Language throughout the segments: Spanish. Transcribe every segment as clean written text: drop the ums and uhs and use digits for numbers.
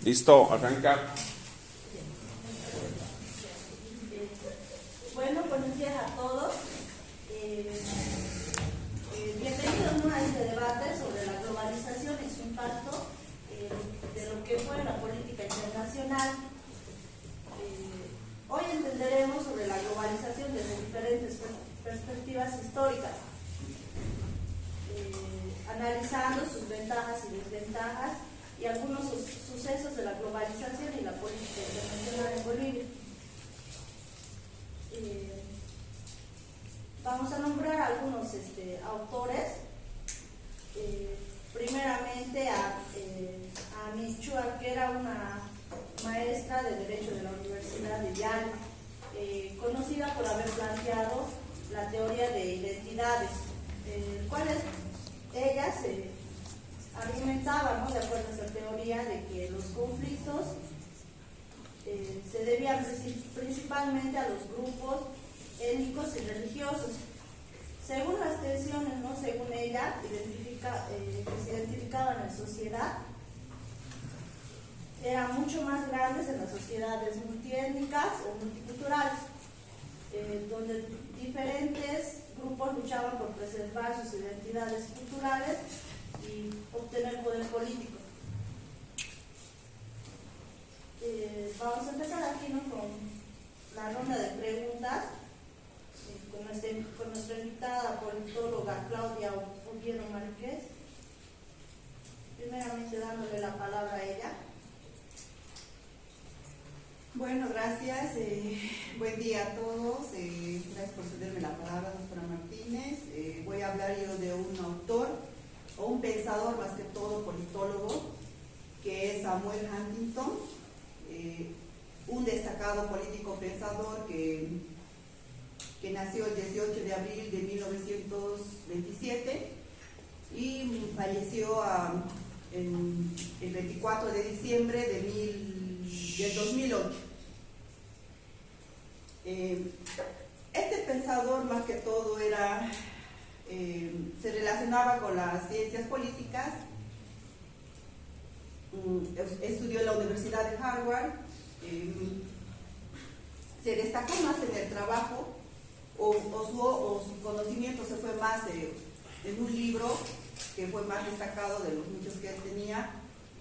Listo, arranca. Bueno, buenos días a todos. Bienvenidos a este debate sobre la globalización y su impacto de lo que fue la política internacional. Hoy entenderemos sobre la globalización desde diferentes perspectivas históricas, analizando sus ventajas y desventajas y algunos sucesos de la globalización y la política internacional en Bolivia. Vamos a nombrar algunos autores. Primeramente a Miss Chua, que era una maestra de Derecho de la Universidad de Yale, conocida por haber planteado la teoría de identidades, cuales ella se argumentaba, ¿no?, de acuerdo a esta teoría, de que los conflictos se debían principalmente a los grupos étnicos y religiosos. Según las tensiones, ¿no?, según ella, que se identificaban en la sociedad, eran mucho más grandes en las sociedades multiétnicas o multiculturales, donde diferentes grupos luchaban por preservar sus identidades culturales y obtener poder político. Vamos a empezar aquí, ¿no?, con la ronda de preguntas, con nuestra invitada politóloga Claudia Oviedo Márquez. Primeramente dándole la palabra a ella. Bueno, gracias. Buen día a todos. Gracias por cederme la palabra, doctora Martínez. Voy a hablar yo de un autor o un pensador, más que todo politólogo, que es Samuel Huntington, un destacado político pensador que nació el 18 de abril de 1927 y falleció el 24 de diciembre del 2008. Este pensador, más que todo, se relacionaba con las ciencias políticas. Estudió en la Universidad de Harvard. Se destacó más en el trabajo, o su conocimiento se fue más en un libro que fue más destacado de los muchos que él tenía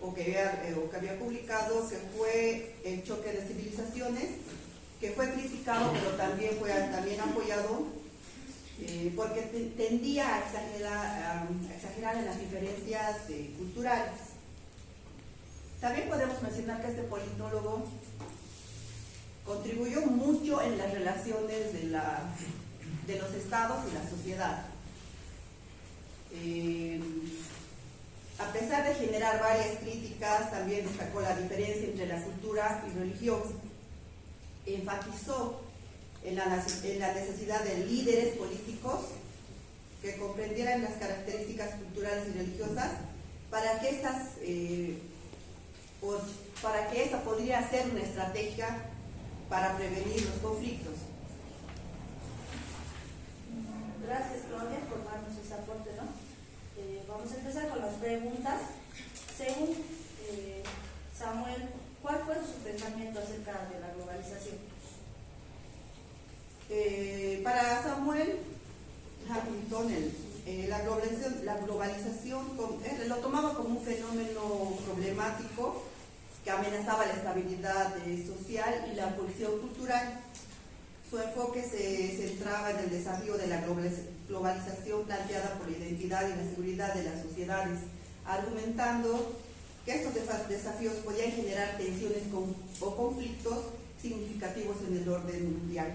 o que había publicado, que fue El choque de civilizaciones, que fue criticado pero también fue apoyado porque tendía a exagerar en las diferencias culturales. También podemos mencionar que este politólogo contribuyó mucho en las relaciones de los estados y la sociedad. A pesar de generar varias críticas, también destacó la diferencia entre la cultura y religión. Enfatizó en la necesidad de líderes políticos que comprendieran las características culturales y religiosas para que esta podría ser una estrategia para prevenir los conflictos. Gracias, Claudia, por darnos ese aporte, ¿no? Vamos a empezar con las preguntas. Según Samuel, ¿cuál fue su pensamiento acerca de la globalización? Para Samuel Huntington, la globalización lo tomaba como un fenómeno problemático que amenazaba la estabilidad social y la cohesión cultural. Su enfoque se centraba en el desafío de la globalización planteada por la identidad y la seguridad de las sociedades, argumentando que estos desafíos podían generar tensiones o conflictos significativos en el orden mundial.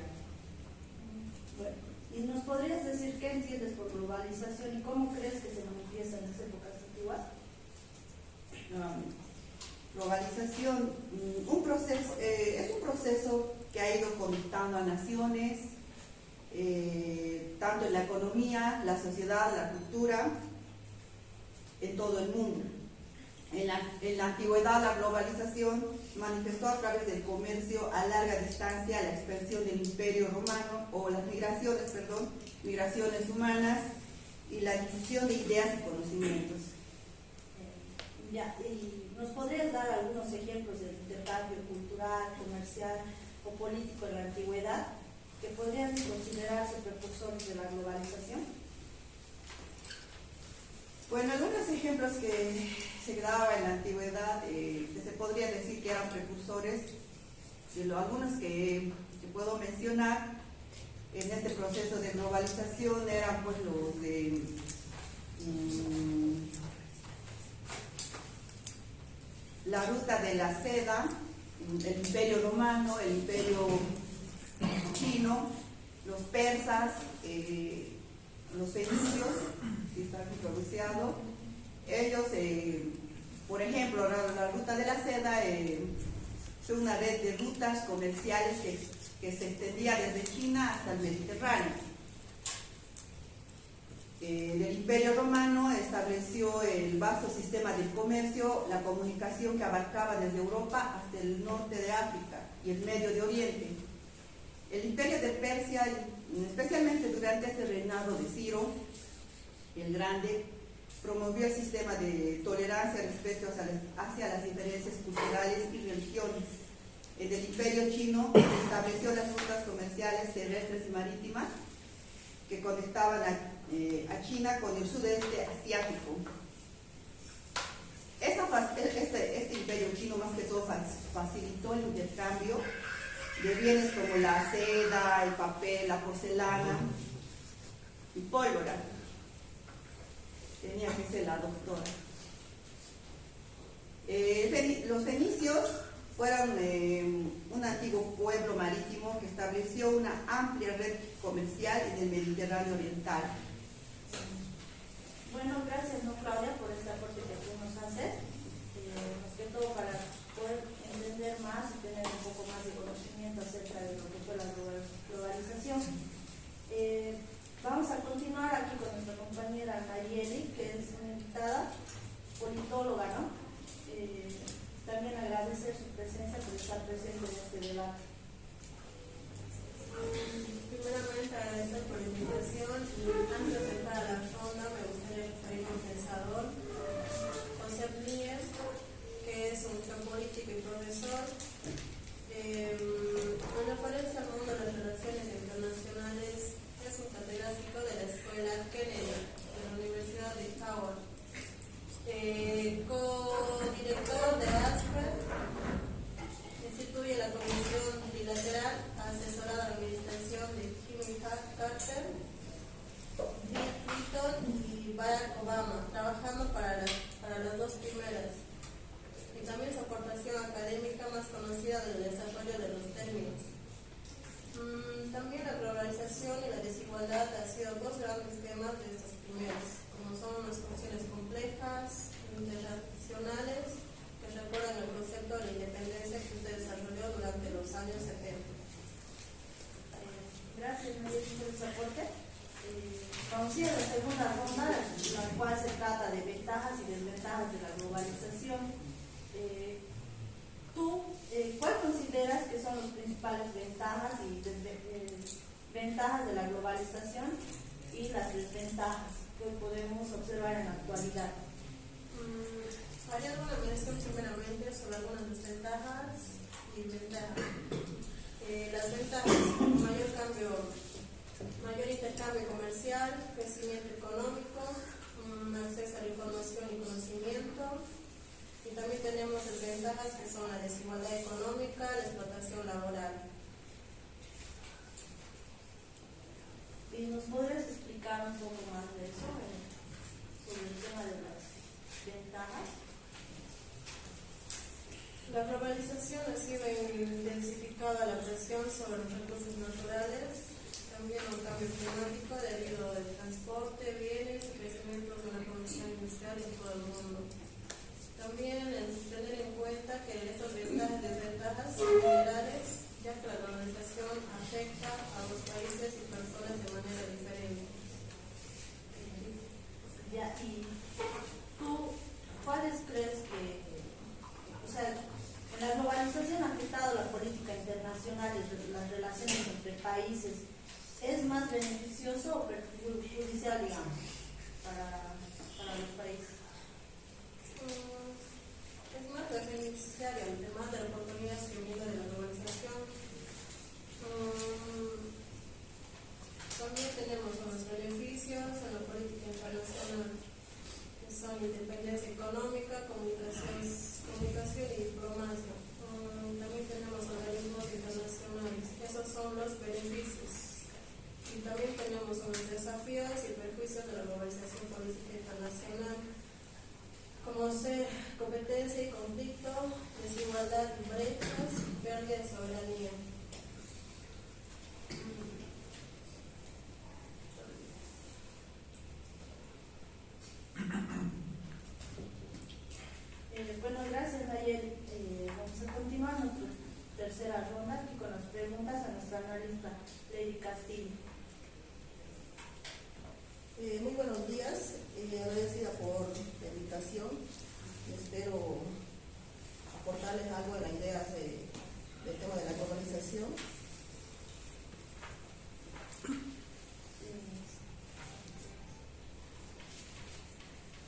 Bueno, ¿y nos podrías decir qué entiendes por globalización y cómo crees que se manifiesta en las épocas antiguas? Globalización es un proceso que ha ido conectando a naciones, tanto en la economía, la sociedad, la cultura, en todo el mundo. En la antigüedad, la globalización manifestó a través del comercio a larga distancia, la expansión del Imperio Romano, o las migraciones humanas y la difusión de ideas y conocimientos. Y ¿Nos podrías dar algunos ejemplos del intercambio cultural, comercial o político en la antigüedad que podrían considerarse precursores de la globalización? Bueno, algunos ejemplos que se daba en la antigüedad, que se podría decir que eran precursores, algunos que puedo mencionar en este proceso de globalización eran pues los de la ruta de la seda, el imperio romano, el imperio chino, los persas, los fenicios, que está aquí pronunciado. Ellos, por ejemplo, la ruta de la seda fue una red de rutas comerciales que se extendía desde China hasta el Mediterráneo. El Imperio Romano estableció el vasto sistema de comercio, la comunicación que abarcaba desde Europa hasta el norte de África y el Medio de Oriente. El Imperio de Persia, especialmente durante este reinado de Ciro el Grande, promovió el sistema de tolerancia respecto hacia las diferencias culturales y religiones. En el Imperio Chino estableció las rutas comerciales terrestres y marítimas que conectaban a China con el sudeste asiático. Este imperio chino más que todo facilitó el intercambio de bienes como la seda, el papel, la porcelana y pólvora. Tenía que ser la doctora. Los fenicios fueron un antiguo pueblo marítimo que estableció una amplia red comercial en el Mediterráneo oriental. Bueno, gracias, Claudia, por este aporte que tú nos haces, más que todo para poder entender más y tener un poco más de conocimiento acerca de lo que fue la globalización. Vamos a continuar aquí con nuestra compañera Nayeli, que es una invitada, politóloga, ¿no? También agradecer su presencia por estar presente en este debate. Primeramente agradecer por la invitación y antes de entrar a la ronda me gustaría referirme al pensador Josep Mies, que es un geopolítico y profesor. En referencia al mundo de las relaciones internacionales, es un catedrático de la Escuela Kennedy de la Universidad de Howard, co-director de ASPER, instituye la Comisión Bilateral asesorada a la administración de Jimmy Carter, Bill Clinton y Barack Obama, trabajando para las dos primeras, y también su aportación académica más conocida del desarrollo de los términos. También la globalización y la desigualdad han sido dos grandes temas de estos primeros, como son unas cuestiones complejas, internacionales, que recuerdan el concepto de la independencia que usted desarrolló durante los años 70. Gracias, Nayeli, por su aporte. Vamos a ir a la segunda ronda, la cual se trata de ventajas y desventajas de la globalización. ¿Tú cuál consideras que son las principales ventajas y ventajas de la globalización y las desventajas que podemos observar en la actualidad? Haría alguna mención primeramente sobre algunas desventajas y ventajas. Las ventajas: mayor intercambio comercial, crecimiento económico, acceso a la información y conocimiento. Y también tenemos desventajas que son la desigualdad económica, la explotación laboral. ¿Y nos podrías explicar un poco más de eso, sobre el tema de las ventajas? La globalización ha sido intensificada la presión sobre los recursos naturales, también un cambio climático debido al transporte, bienes y crecimiento de la producción industrial en todo el mundo. También tener en cuenta que estas ventajas y desventajas son generales, ya que la globalización afecta a los países y personas de manera diferente. Ya, ¿y tú cuáles crees que, o sea, en la globalización ha afectado la política internacional y las relaciones entre países? ¿Es más beneficioso o perjudicial, digamos, para los países? Es beneficiar, además de las oportunidades que viene de la globalización. También tenemos unos beneficios en la política internacional, que son independencia económica, comunicación y diplomacia. También tenemos organismos internacionales. Esos son los beneficios. Y también tenemos unos desafíos y perjuicios de la globalización política internacional, como ser competencia y conflicto, desigualdad y brechas, pérdida de soberanía. Bueno, gracias, Nayeli. Vamos a continuar nuestra tercera ronda aquí con las preguntas a nuestra analista Lady Castillo. Muy buenos días, agradecida por la invitación y espero aportarles algo de la idea del tema de la globalización.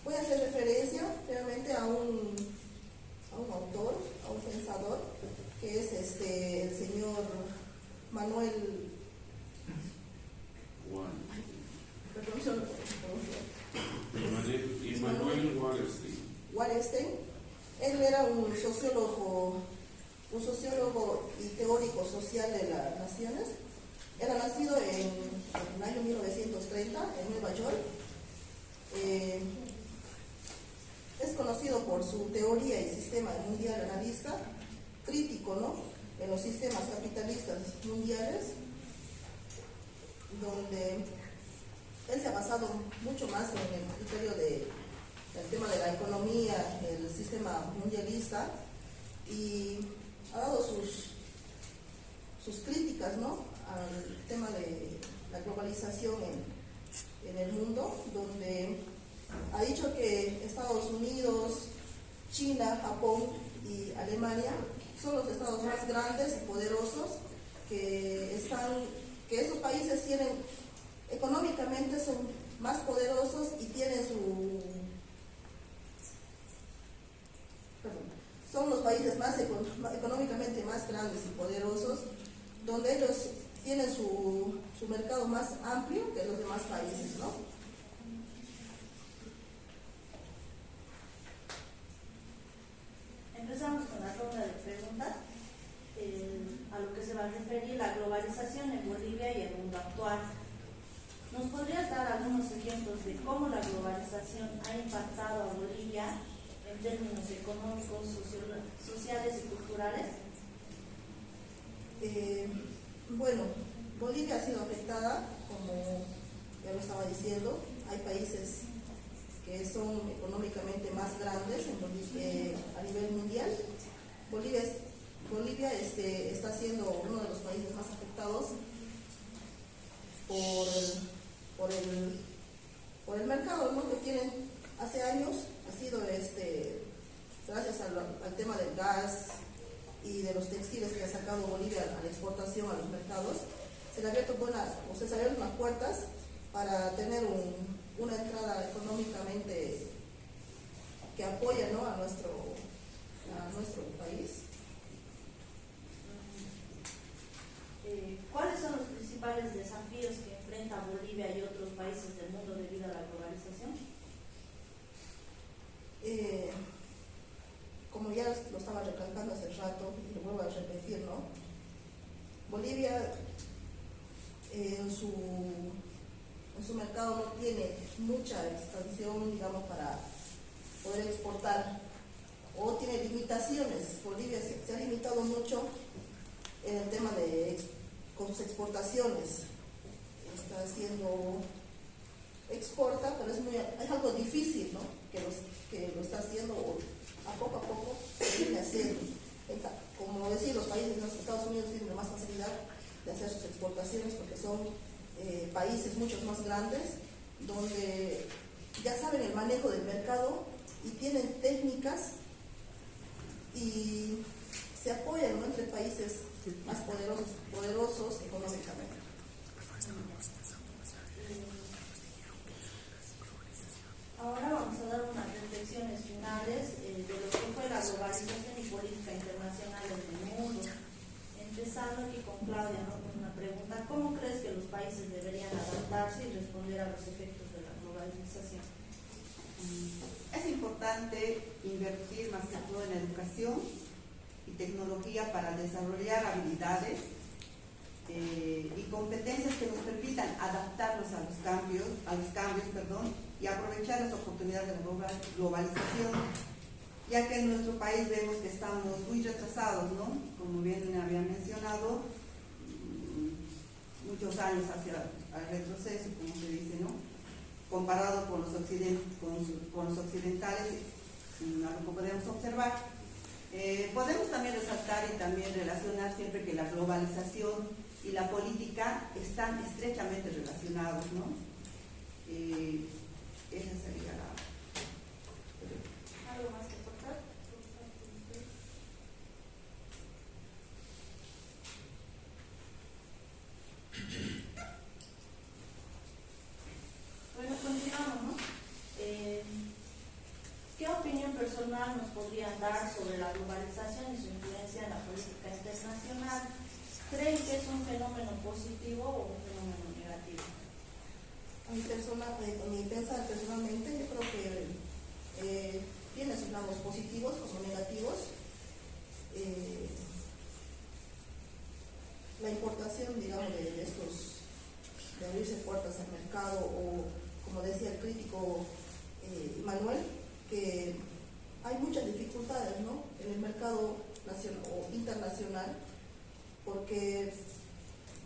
Voy a hacer referencia realmente a un autor, a un pensador, que es el señor Manuel. Immanuel Wallerstein. Él era un sociólogo y teórico social de las naciones. Era nacido en el año 1930 en Nueva York. Es conocido por su teoría y sistema mundial analista, crítico, ¿no?, en los sistemas capitalistas mundiales, donde él se ha basado mucho más en el criterio del tema de la economía, el sistema mundialista, y ha dado sus críticas, ¿no?, al tema de la globalización en el mundo, donde ha dicho que Estados Unidos, China, Japón y Alemania son los estados más grandes y poderosos, que esos países económicamente son más poderosos y tienen son los países económicamente más grandes y poderosos, donde ellos tienen su mercado más amplio que los demás países, ¿no? Empezamos con la ronda de preguntas, a lo que se va a referir la globalización en Bolivia y el mundo actual. ¿Nos podrías dar algunos ejemplos de cómo la globalización ha impactado a Bolivia en términos económicos, sociales y culturales? Bueno, Bolivia ha sido afectada, como ya lo estaba diciendo. Hay países que son económicamente más grandes a nivel mundial. Bolivia está siendo uno de los países más afectados por el mercado, ¿no?, que tienen hace años. Ha sido gracias al tema del gas y de los textiles que ha sacado Bolivia a la exportación a los mercados, se le ha abierto unas puertas para tener una entrada económicamente que apoya, ¿no?, a nuestro país. ¿Cuáles son los principales desafíos que enfrenta Bolivia y otros países del mundo debido a la globalización? Como ya lo estaba recalcando hace rato y lo vuelvo a repetir, ¿no?, Bolivia en su mercado no tiene mucha expansión, digamos, para poder exportar, o tiene limitaciones. Bolivia se ha limitado mucho en el tema con sus exportaciones. Exporta, pero es algo difícil, ¿no?, que lo está haciendo, o a poco se viene haciendo. Como decir, los países de los Estados Unidos tienen más facilidad de hacer sus exportaciones porque son países mucho más grandes, donde ya saben el manejo del mercado y tienen técnicas y se apoyan, ¿no?, entre países más poderosos económicamente. Ahora vamos a dar unas reflexiones finales de lo que fue la globalización y política internacional en el mundo. Empezando aquí con Claudia, ¿no? Con una pregunta: ¿cómo crees que los países deberían adaptarse y responder a los efectos de la globalización? Es importante invertir más que todo en educación y tecnología para desarrollar habilidades y competencias que nos permitan adaptarnos a los cambios, y aprovechar las oportunidades de la globalización, ya que en nuestro país vemos que estamos muy retrasados, ¿no? Como bien había mencionado, muchos años hacia el retroceso, como se dice, ¿no? Comparado con los occidentales, algo que podemos observar. Podemos también resaltar y también relacionar siempre que la globalización y la política están estrechamente relacionados, ¿no? Esa sería la... ¿Algo más que aportar? Bueno, continuamos, ¿no? ¿Qué opinión personal nos podrían dar sobre la globalización y su influencia en la política internacional? ¿Creen que es un fenómeno positivo o un fenómeno negativo? A mi pensar personalmente, yo creo que tiene sus lados positivos como negativos. La importación, digamos, de estos, de abrirse puertas al mercado, o como decía el crítico Manuel, que hay muchas dificultades, ¿no?, en el mercado nacional o internacional, porque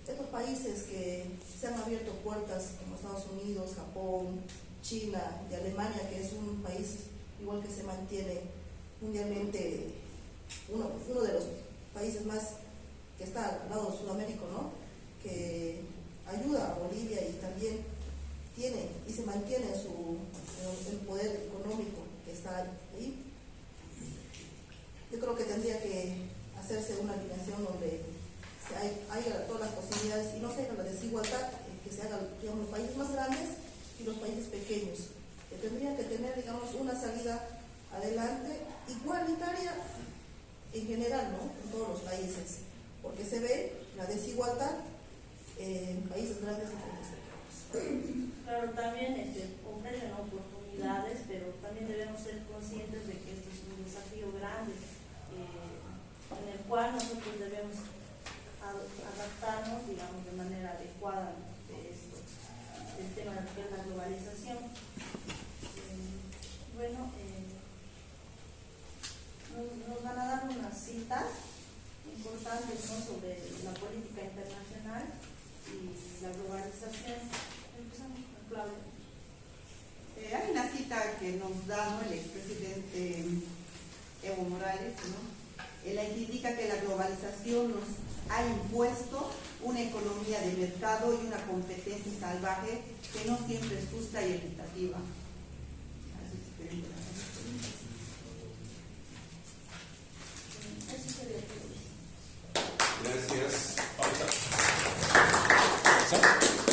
estos países que se han abierto puertas, como Estados Unidos, Japón, China y Alemania, que es un país igual que se mantiene mundialmente, uno de los países más que está al lado de Sudamérica, ¿no?, que ayuda a Bolivia y también tiene y se mantiene el poder económico que está ahí. Yo creo que tendría que hacerse una alineación donde haya todas las posibilidades y no se haga la desigualdad, que se hagan, digamos, los países más grandes y los países pequeños, que tendrían que tener, digamos, una salida adelante igualitaria en general, ¿no?, en todos los países, porque se ve la desigualdad en países grandes y países pequeños. Claro, también ofrecen oportunidades, pero también debemos ser conscientes de que este es un desafío grande, en el cual nosotros debemos adaptarnos, digamos, de manera adecuada de esto, del tema de la globalización. Bueno, nos van a dar unas citas importantes, ¿no?, sobre la política internacional y la globalización. Empezamos con Claudia. Hay una cita que nos da, ¿no?, el expresidente Evo Morales, ¿no?, en la que indica que la globalización nos ha impuesto una economía de mercado y una competencia salvaje que no siempre es justa y equitativa. Así es.